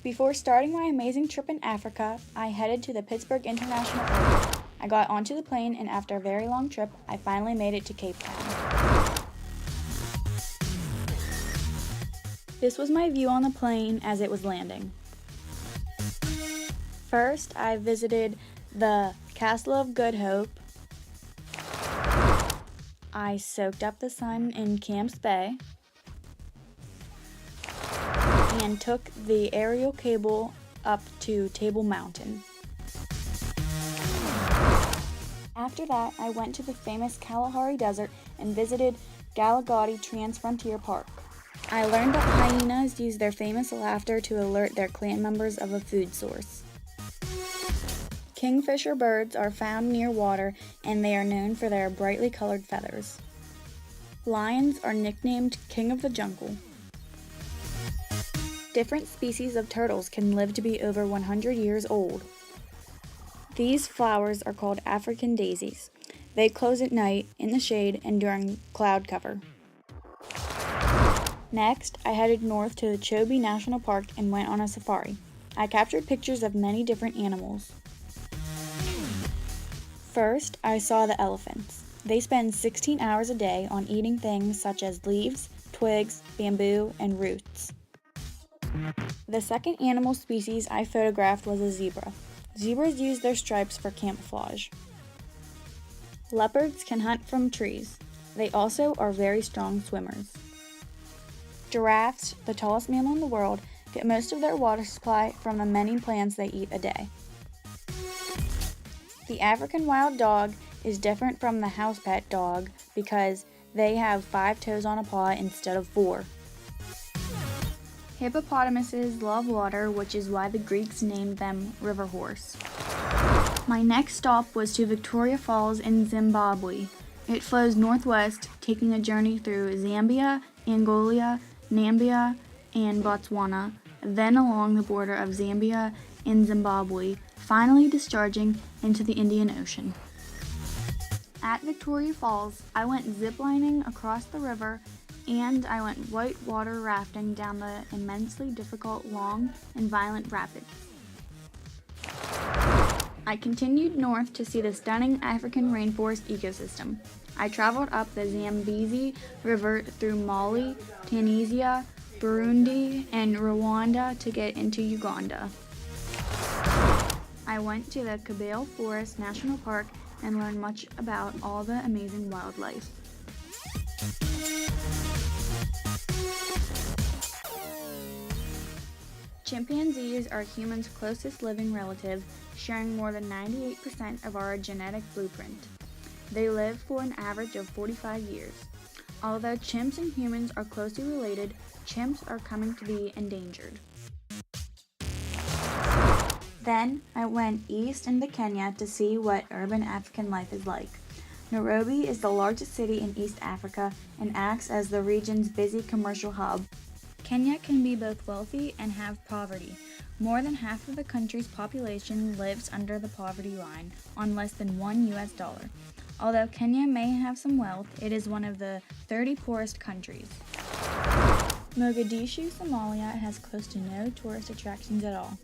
Before starting my amazing trip in Africa, I headed to the Pittsburgh International Airport. I got onto the plane, and after a very long trip, I finally made it to Cape Town. This was my view on the plane as it was landing. First, I visited the Castle of Good Hope. I soaked up the sun in Camps Bay and took the aerial cable up to Table Mountain. After that, I went to the famous Kalahari Desert and visited Gallagher Trans-Frontier Park. I learned that hyenas use their famous laughter to alert their clan members of a food source. Kingfisher birds are found near water, and they are known for their brightly colored feathers. Lions are nicknamed King of the Jungle. Different species of turtles can live to be over 100 years old. These flowers are called African daisies. They close at night, in the shade, and during cloud cover. Next, I headed north to the Chobe National Park and went on a safari. I captured pictures of many different animals. First, I saw the elephants. They spend 16 hours a day on eating things such as leaves, twigs, bamboo, and roots. The second animal species I photographed was a zebra. Zebras use their stripes for camouflage. Leopards can hunt from trees. They also are very strong swimmers. Giraffes, the tallest mammal in the world, get most of their water supply from the many plants they eat a day. The African wild dog is different from the house pet dog because they have 5 toes on a paw instead of 4. Hippopotamuses love water, which is why the Greeks named them river horse. My next stop was to Victoria Falls in Zimbabwe. It flows northwest, taking a journey through Zambia, Angola, Namibia, and Botswana, then along the border of Zambia and Zimbabwe, finally discharging into the Indian Ocean. At Victoria Falls, I went ziplining across the river, and I went whitewater rafting down the immensely difficult, long, and violent rapids. I continued north to see the stunning African rainforest ecosystem. I traveled up the Zambezi River through Mali, Tunisia, Burundi, and Rwanda to get into Uganda. I went to the Kabale Forest National Park and learned much about all the amazing wildlife. Chimpanzees are humans' closest living relative, sharing more than 98% of our genetic blueprint. They live for an average of 45 years. Although chimps and humans are closely related, chimps are coming to be endangered. Then, I went east into Kenya to see what urban African life is like. Nairobi is the largest city in East Africa and acts as the region's busy commercial hub. Kenya can be both wealthy and have poverty. More than half of the country's population lives under the poverty line, on less than $1. Although Kenya may have some wealth, it is one of the 30 poorest countries. Mogadishu, Somalia has close to no tourist attractions at all.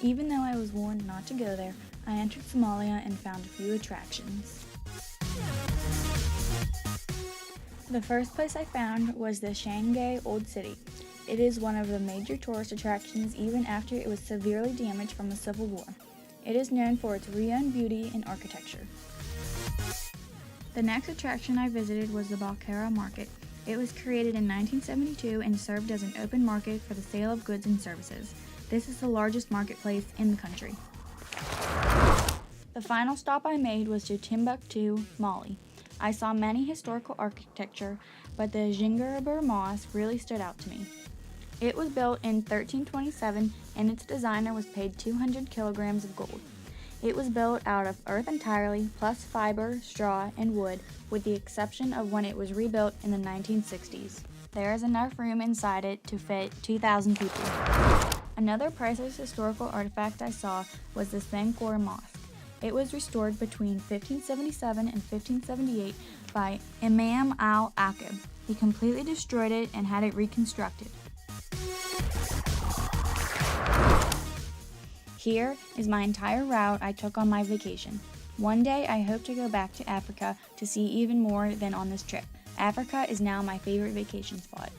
Even though I was warned not to go there, I entered Somalia and found a few attractions. The first place I found was the Shanghai Old City. It is one of the major tourist attractions even after it was severely damaged from the Civil War. It is known for its renowned beauty and architecture. The next attraction I visited was the Bakara Market. It was created in 1972 and served as an open market for the sale of goods and services. This is the largest marketplace in the country. The final stop I made was to Timbuktu, Mali. I saw many historical architecture, but the Gingerbread Mosque really stood out to me. It was built in 1327, and its designer was paid 200 kilograms of gold. It was built out of earth entirely, plus fiber, straw, and wood, with the exception of when it was rebuilt in the 1960s. There is enough room inside it to fit 2,000 people. Another priceless historical artifact I saw was the Sankore Mosque. It was restored between 1577 and 1578 by Imam al-Aqib. He completely destroyed it and had it reconstructed. Here is my entire route I took on my vacation. One day I hope to go back to Africa to see even more than on this trip. Africa is now my favorite vacation spot.